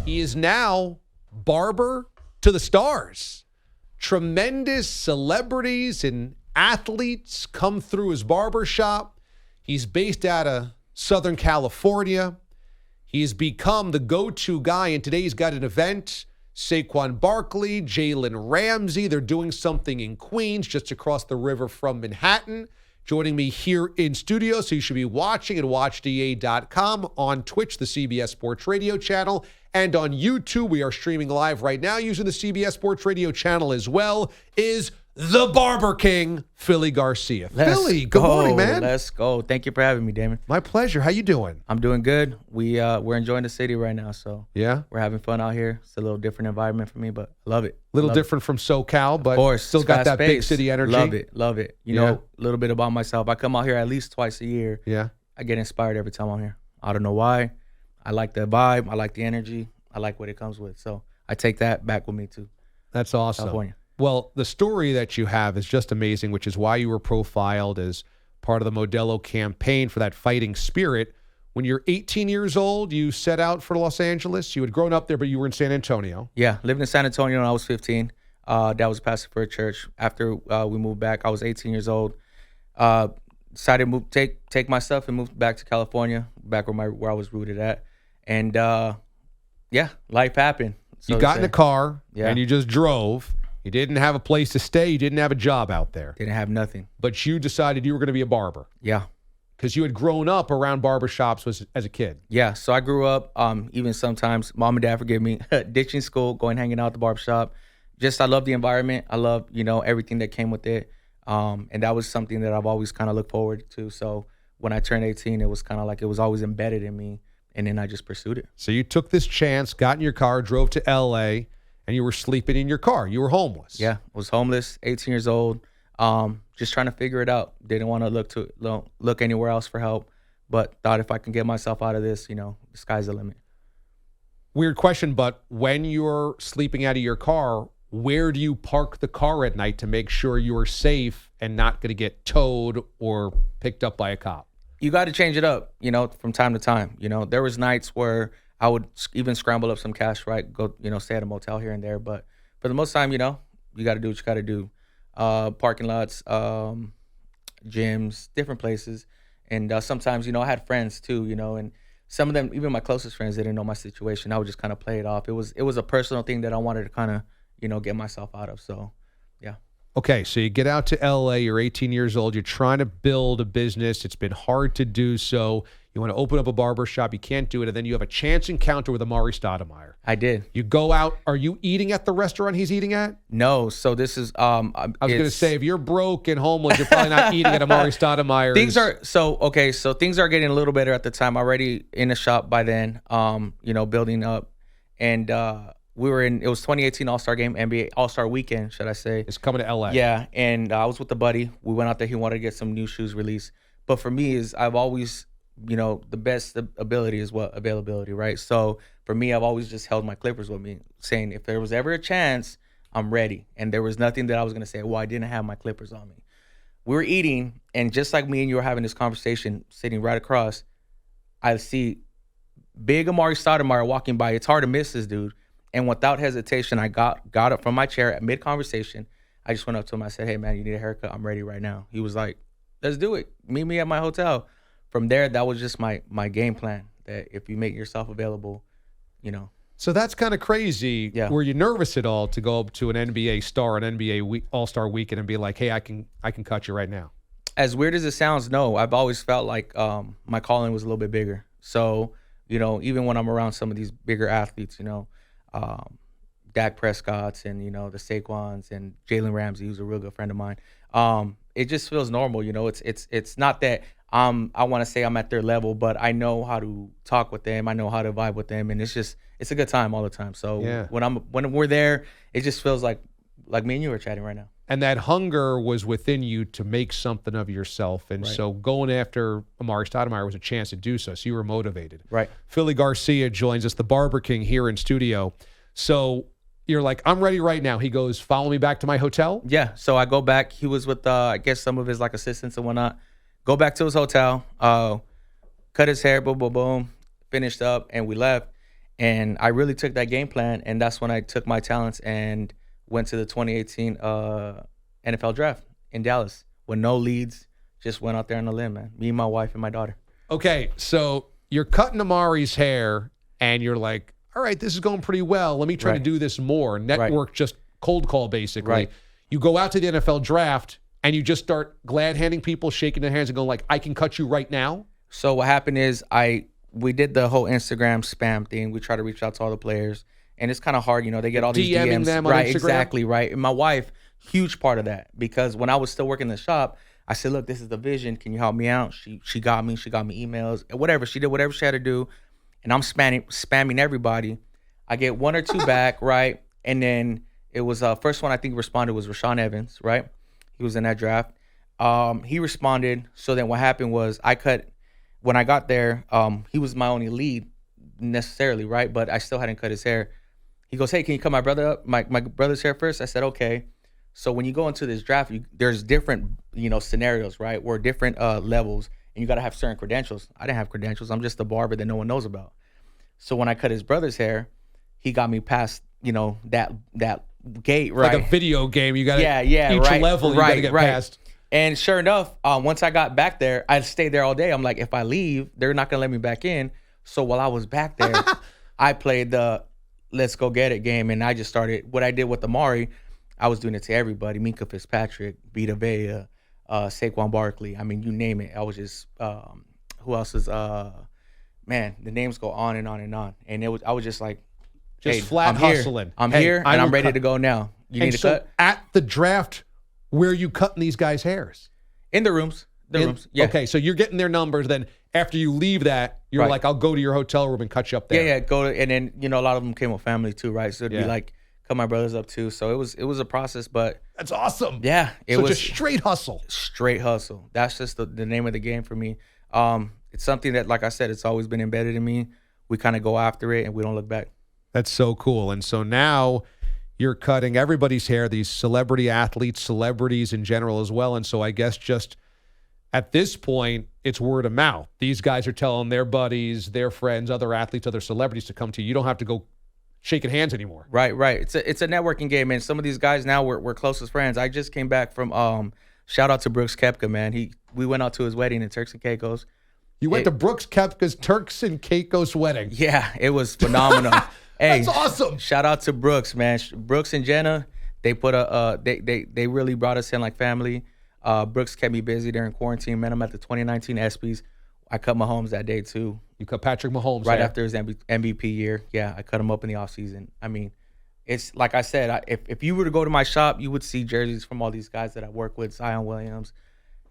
He is now barber to the stars. Tremendous celebrities and athletes come through his barber shop. He's based out of Southern California. He's become the go-to guy, and today he's got an event. Saquon Barkley, Jalen Ramsey, they're doing something in Queens, just across the river from Manhattan. Joining me here in studio, so you should be watching at watchda.com, on Twitch, the CBS Sports Radio channel, and on YouTube. We are streaming live right now using the CBS Sports Radio channel as well, is the Barber King, Philly Garcia. Philly, good morning, man. Let's go. Thank you for having me, Damon. My pleasure. How you doing? I'm doing good. We're enjoying the city right now, so yeah, we're having fun out here. It's a little different environment for me, but I love it. A little different from SoCal, but of course, still got that big city energy. Love it. You know, a little bit about myself. I come out here at least twice a year. Yeah. I get inspired every time I'm here. I don't know why. I like the vibe. I like the energy. I like what it comes with. So I take that back with me too. That's awesome. California. Well, the story that you have is just amazing, which is why you were profiled as part of the Modelo campaign for that fighting spirit. When you're 18 years old, you set out for Los Angeles. You had grown up there, but you were in San Antonio. Yeah, lived in San Antonio when I was 15. Dad was pastor for a church. After we moved back, I was 18 years old. Decided to take my stuff and move back to California, back where I was rooted at. And life happened. So you got in a car and you just drove. You didn't have a place to stay. You didn't have a job out there. Didn't have nothing. But you decided you were going to be a barber. Yeah. Because you had grown up around barbershops as a kid. Yeah. So I grew up, even sometimes, mom and dad forgive me, ditching school, going hanging out at the barbershop. Just, I love the environment. I love, everything that came with it. And that was something that I've always kind of looked forward to. So when I turned 18, it was kind of like it was always embedded in me. And then I just pursued it. So you took this chance, got in your car, drove to L.A., and you were sleeping in your car. You were homeless. Yeah, I was homeless, 18 years old, just trying to figure it out. Didn't want to look anywhere else for help, but thought if I can get myself out of this, the sky's the limit. Weird question, but when you're sleeping out of your car, where do you park the car at night to make sure you're safe and not going to get towed or picked up by a cop? You got to change it up, from time to time. There was nights where I would even scramble up some cash, right? Go, stay at a motel here and there. But for the most time, you got to do what you got to do. Parking lots, gyms, different places. And sometimes, I had friends too, and some of them, even my closest friends, didn't know my situation. I would just kind of play it off. It was a personal thing that I wanted to kind of, get myself out of. So, yeah. Okay, so you get out to L.A., you're 18 years old, you're trying to build a business. It's been hard to do so. You want to open up a barber shop, you can't do it, and then you have a chance encounter with Amare Stoudemire. I did. You go out. Are you eating at the restaurant he's eating at? No. So this is I was going to say, if you're broke and homeless, you're probably not eating at Amare Stoudemire. Things are getting a little better at the time. Already in the shop by then, building up, and it was 2018 All-Star Game, NBA All-Star Weekend, should I say. It's coming to LA. Yeah, and I was with a buddy. We went out there. He wanted to get some new shoes released. But for me, I've always, the best ability is what availability, right? So for me, I've always just held my clippers with me, saying if there was ever a chance, I'm ready. And there was nothing that I was going to say, well, I didn't have my clippers on me. We were eating, and just like me and you were having this conversation, sitting right across, I see big Amare Stoudemire walking by. It's hard to miss this dude. And without hesitation, I got up from my chair at mid-conversation. I just went up to him. I said, hey, man, you need a haircut? I'm ready right now. He was like, let's do it. Meet me at my hotel. From there, that was just my game plan, that if you make yourself available, So that's kind of crazy. Yeah. Were you nervous at all to go up to an NBA star, an NBA All-Star Weekend, and be like, hey, I can cut you right now? As weird as it sounds, no. I've always felt like my calling was a little bit bigger. So, even when I'm around some of these bigger athletes, Dak Prescott's and, the Saquons and Jalen Ramsey, who's a real good friend of mine. It just feels normal. It's not that I want to say I'm at their level, but I know how to talk with them. I know how to vibe with them. And it's a good time all the time. So yeah. when we're there, it just feels like me and you are chatting right now. And that hunger was within you to make something of yourself. And right. So going after Amare Stoudemire was a chance to do so. So you were motivated. Right. Philly Garcia joins us, the Barber King, here in studio. So you're like, I'm ready right now. He goes, follow me back to my hotel? Yeah. So I go back. He was with, I guess, some of his assistants and whatnot. Go back to his hotel, cut his hair, boom, boom, boom, finished up, and we left. And I really took that game plan, and that's when I took my talents and went to the 2018 NFL draft in Dallas with no leads. Just went out there on a limb, man. Me, my wife, and my daughter. Okay, so you're cutting Amare's hair, and you're like, all right, this is going pretty well. Let me try to do this more. Network just cold call, basically. Right. You go out to the NFL draft, and you just start glad-handing people, shaking their hands, and going like, I can cut you right now? So what happened is we did the whole Instagram spam thing. We try to reach out to all the players, and it's kind of hard, they get all these DMing DMs. them on right, Instagram? exactly, right. And my wife, huge part of that, because when I was still working in the shop, I said, look, this is the vision. Can you help me out? She got me emails, whatever. She did whatever she had to do, and I'm spamming everybody. I get one or two back, right? And then it was first one I think responded was Rashaan Evans, right? He was in that draft. He responded. So then what happened was when I got there, he was my only lead necessarily, right? But I still hadn't cut his hair. He goes, hey, can you cut my brother up, my brother's hair first? I said, okay. So when you go into this draft, there's different, scenarios, right? Where different levels, and you got to have certain credentials. I didn't have credentials. I'm just a barber that no one knows about. So when I cut his brother's hair, he got me past, that gate, right? Like a video game. You got to, each right, level you got to get past. And sure enough, once I got back there, I stayed there all day. I'm like, if I leave, they're not going to let me back in. So while I was back there, I played the let's go get it game. And I just started, what I did with Amare, I was doing it to everybody. Minka Fitzpatrick, Vita Vea, Saquon Barkley. I mean, you name it. I was just, who else is, man, the names go on and on and on. And I was just like, just hey, flat hustling. I'm here, and I'm ready to go now. You need to cut? At the draft, where are you cutting these guys' hairs? In the rooms. Yeah. Okay, so you're getting their numbers. Then after you leave that, you're like, I'll go to your hotel room and cut you up there. Yeah. Go to, and then a lot of them came with family too, right? So it'd be like cut my brothers up too. So it was a process, but that's awesome. Yeah, it was just straight hustle. Straight hustle. That's just the name of the game for me. It's something that, like I said, it's always been embedded in me. We kind of go after it and we don't look back. That's so cool. And so now you're cutting everybody's hair, these celebrity athletes, celebrities in general as well. And so I guess just at this point, it's word of mouth. These guys are telling their buddies, their friends, other athletes, other celebrities to come to you. You don't have to go shaking hands anymore. Right. It's a networking game, man. Some of these guys now we're closest friends. I just came back from shout out to Brooks Koepka, man. We went out to his wedding in Turks and Caicos. You went to Brooks Koepka's Turks and Caicos wedding. Yeah, it was phenomenal. Hey, that's awesome. Shout out to Brooks, man. Brooks and Jenna, they put they really brought us in like family. Brooks kept me busy during quarantine. Met him at the 2019 ESPYs. I cut Mahomes that day too. You cut Patrick Mahomes right after his MVP year. Yeah, I cut him up in the offseason. I mean, it's like I said, if you were to go to my shop, you would see jerseys from all these guys that I work with, Zion Williams,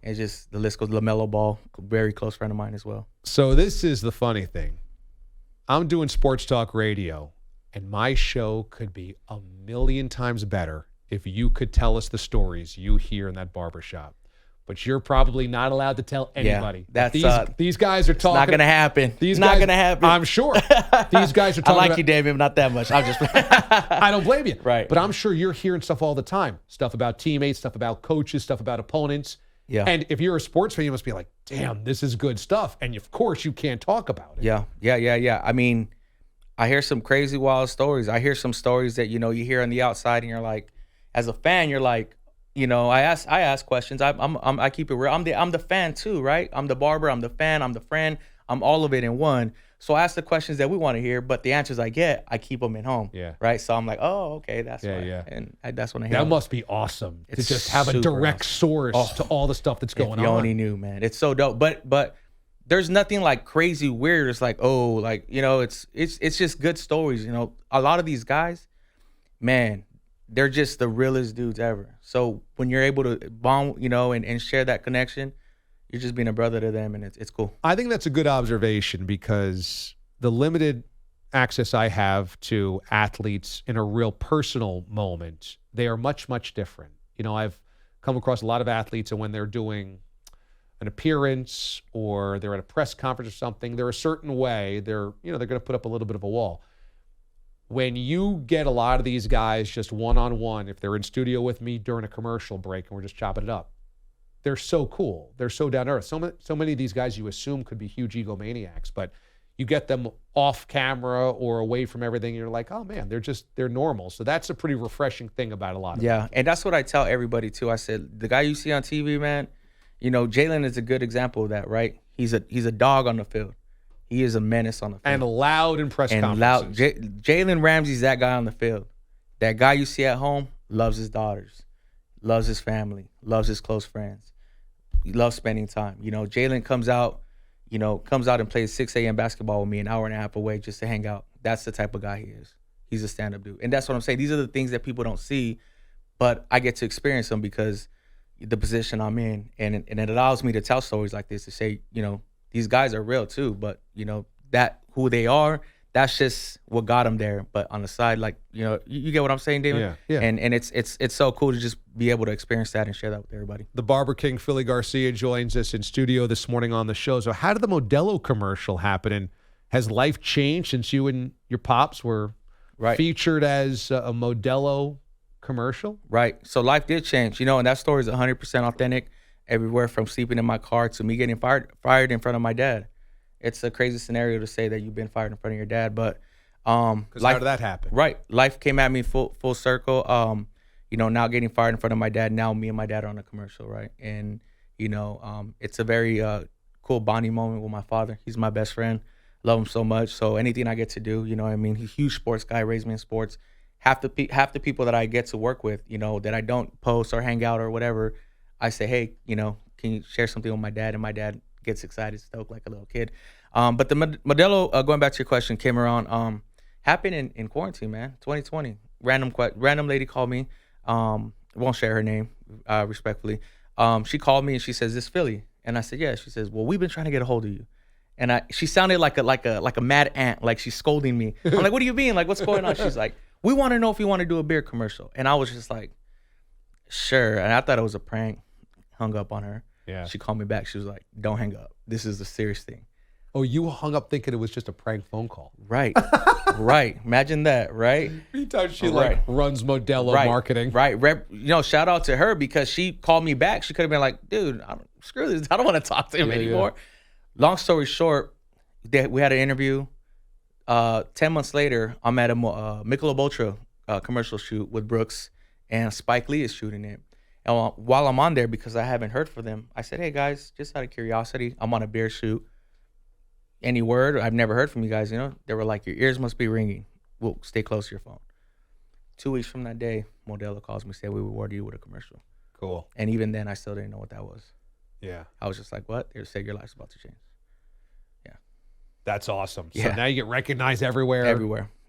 and just the list goes. LaMelo Ball, very close friend of mine as well. So this is the funny thing. I'm doing sports talk radio, and my show could be 1,000,000 times better if you could tell us the stories you hear in that barbershop. But you're probably not allowed to tell anybody. Yeah, that's these guys are talking. It's not gonna happen. These not guys, gonna happen. I'm sure. These guys are talking. I like about, you, Damon, not that much. I'm just. I don't blame you. Right. But I'm sure you're hearing stuff all the time. Stuff about teammates, stuff about coaches, stuff about opponents. Yeah. And if you're a sports fan, you must be like, damn, this is good stuff. And of course, you can't talk about it. Yeah. I mean, I hear some crazy, wild stories. I hear some stories that, you hear on the outside and you're like, as a fan, you're like, I ask questions. I keep it real. I'm the fan too, right? I'm the barber, I'm the fan, I'm the friend, I'm all of it in one. So I ask the questions that we want to hear, but the answers I get, I keep them at home. Yeah. Right. So I'm like, oh, okay, that's why. Yeah. And that's when I hear that must be awesome to just have a direct source to all the stuff that's going on. You only knew, man. It's so dope. But there's nothing like crazy weird. It's like, it's just good stories. A lot of these guys, man, they're just the realest dudes ever. So when you're able to bond, and share that connection, you're just being a brother to them, and it's cool. I think that's a good observation because the limited access I have to athletes in a real personal moment, they are much, much different. I've come across a lot of athletes, and when they're doing an appearance or they're at a press conference or something, they're a certain way. They're going to put up a little bit of a wall. When you get a lot of these guys just one-on-one, if they're in studio with me during a commercial break and we're just chopping it up, they're so cool. They're so down to earth. So many of these guys you assume could be huge egomaniacs, but you get them off camera or away from everything, and you're like, oh man, they're normal. So that's a pretty refreshing thing about a lot of Yeah, and that's what I tell everybody too. I said, the guy you see on TV, man, Jalen is a good example of that, right? He's a dog on the field. He is a menace on the field. And loud in press conferences. Jalen Ramsey's that guy on the field. That guy you see at home loves his daughters, loves his family, loves his close friends. He loves spending time. Jalen comes out and plays 6 a.m. basketball with me an hour and a half away just to hang out. That's the type of guy he is. He's a stand-up dude. And that's what I'm saying. These are the things that people don't see, but I get to experience them because the position I'm in. And it allows me to tell stories like this to say, these guys are real too, but, that who they are, that's just what got them there. But on the side, like, you get what I'm saying, David? Yeah. And it's so cool to just be able to experience that and share that with everybody. The Barber King, Philly Garcia, joins us in studio this morning on the show. So how did the Modelo commercial happen? And has life changed since you and your pops were featured as a Modelo commercial? Right. So life did change, and that story is 100% authentic, everywhere from sleeping in my car to me getting fired in front of my dad. It's a crazy scenario to say that you've been fired in front of your dad, but because how did that happen? Right. Life came at me full circle. Now getting fired in front of my dad, now me and my dad are on a commercial, right? And, it's a very cool bonding moment with my father. He's my best friend. Love him so much. So anything I get to do, he's a huge sports guy, raised me in sports. Half the people that I get to work with, that I don't post or hang out or whatever, I say, hey, can you share something with my dad? And my dad gets excited, stoked like a little kid. But the Modelo, going back to your question, came around, happened in quarantine, man, 2020. Random lady called me. Won't share her name, respectfully. She called me and she says, "This Philly?" And I said, "Yeah." She says, "Well, we've been trying to get a hold of you." And she sounded like a mad aunt, like she's scolding me. I'm like, "What do you mean? Like, what's going on?" She's like, "We want to know if you want to do a beer commercial." And I was just like, "Sure." And I thought it was a prank. Hung up on her. Yeah. She called me back. She was like, "Don't hang up. This is a serious thing." Oh, you hung up thinking it was just a prank phone call. Right. Right. Imagine that, right? Anytime she runs Modelo marketing. Right. Shout out to her because she called me back. She could have been like, "Dude, screw this. I don't want to talk to him anymore." Yeah. Long story short, we had an interview. 10 months later, I'm at a Michelob Ultra commercial shoot with Brooks, and Spike Lee is shooting it. And while I'm on there, because I haven't heard from them, I said, "Hey guys, just out of curiosity, I'm on a beer shoot. Any word? I've never heard from you guys." They were like, "Your ears must be ringing. Well, stay close to your phone." 2 weeks from that day, Modelo calls me, said, "We rewarded you with a commercial." Cool. And even then, I still didn't know what that was. Yeah. I was just like, "What?" They said, "Your life's about to change." Yeah. That's awesome. Yeah. So now you get recognized everywhere.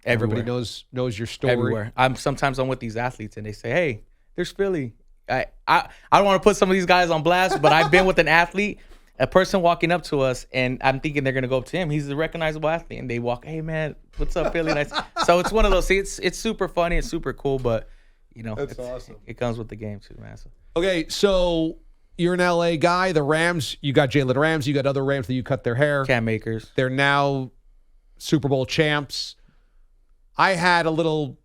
Everybody knows your story. Everywhere. Sometimes I'm with these athletes and they say, "Hey, there's Philly." I don't want to put some of these guys on blast, but I've been with an athlete, a person walking up to us, and I'm thinking they're gonna go up to him. He's a recognizable athlete, and they walk, "Hey man, what's up, Philly?" Nice. So it's one of those. See, it's super funny, it's super cool, but that's awesome. It comes with the game too, man. So. Okay, so you're an LA guy. The Rams, you got Jalen Ramsey, you got other Rams that you cut their hair. Cam Akers. They're now Super Bowl champs. I had a little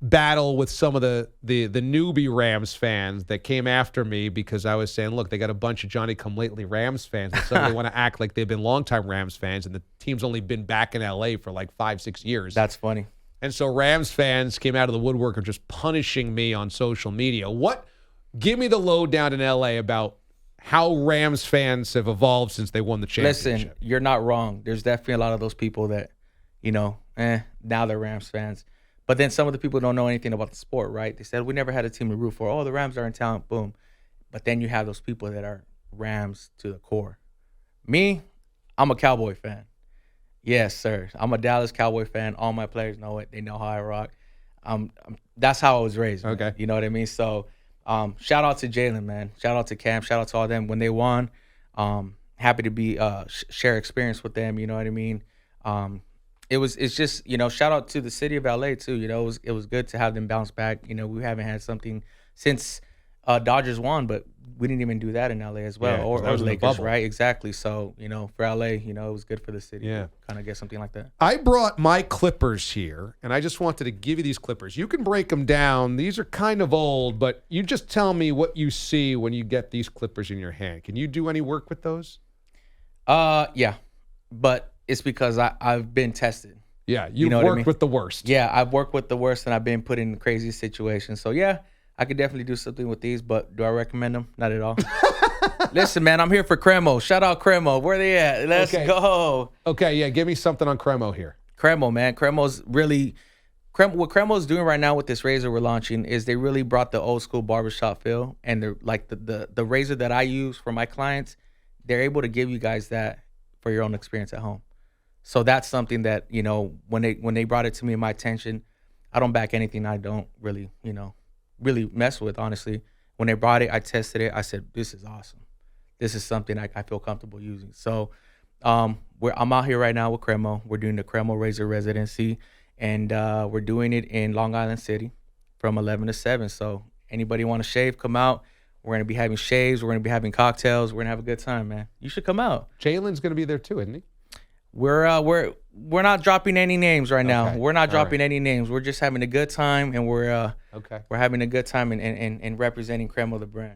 battle with some of the newbie Rams fans that came after me because I was saying, look, they got a bunch of Johnny-come-lately Rams fans, and so they want to act like they've been longtime Rams fans, and the team's only been back in L.A. for like 5-6 years. That's funny. And so Rams fans came out of the woodwork of just punishing me on social media. Give me the lowdown in L.A. about how Rams fans have evolved since they won the championship. Listen, you're not wrong. There's definitely a lot of those people that, now they're Rams fans. But then some of the people don't know anything about the sport, right? They said, "We never had a team to root for. Oh, the Rams are in town." Boom. But then you have those people that are Rams to the core. Me, I'm a Cowboy fan. Yes, sir. I'm a Dallas Cowboy fan. All my players know it. They know how I rock. That's how I was raised. Man. Okay. You know what I mean? So shout out to Jalen, man. Shout out to Cam. Shout out to all them. When they won, happy to be share experience with them. You know what I mean? It's just, shout out to the city of LA too. It was good to have them bounce back. We haven't had something since Dodgers won, but we didn't even do that in LA as well, or Lakers, right? Exactly. So, for LA, it was good for the city to kind of get something like that. I brought my clippers here, and I just wanted to give you these clippers. You can break them down. These are kind of old, but you just tell me what you see when you get these clippers in your hand. Can you do any work with those? Yeah, but it's because I've been tested. Yeah, you've know what I worked mean? with the worst. Yeah, I've worked with the worst, and I've been put in crazy situations. So yeah, I could definitely do something with these, but do I recommend them? Not at all. Listen, man, I'm here for Cremo. Shout out Cremo. Where they at? Let's go. Okay, yeah, give me something on Cremo here. Cremo, man. Cremo's really what Cremo's doing right now with this razor we're launching is they really brought the old school barbershop feel, and they're like the razor that I use for my clients, they're able to give you guys that for your own experience at home. So that's something that, you know, when they brought it to me in my attention, I don't back anything I don't really, you know, really mess with, honestly. When they brought it, I tested it. I said, this is awesome. This is something I feel comfortable using. So I'm out here right now with Cremo. We're doing the Cremo Razor residency, and we're doing it in Long Island City from 11 to 7. So anybody want to shave, come out. We're going to be having shaves. We're going to be having cocktails. We're going to have a good time, man. You should come out. Jalen's going to be there too, isn't he? We're not dropping any names right now. Okay. We're not dropping any names. We're just having a good time, and we're having a good time and representing Cremo the brand.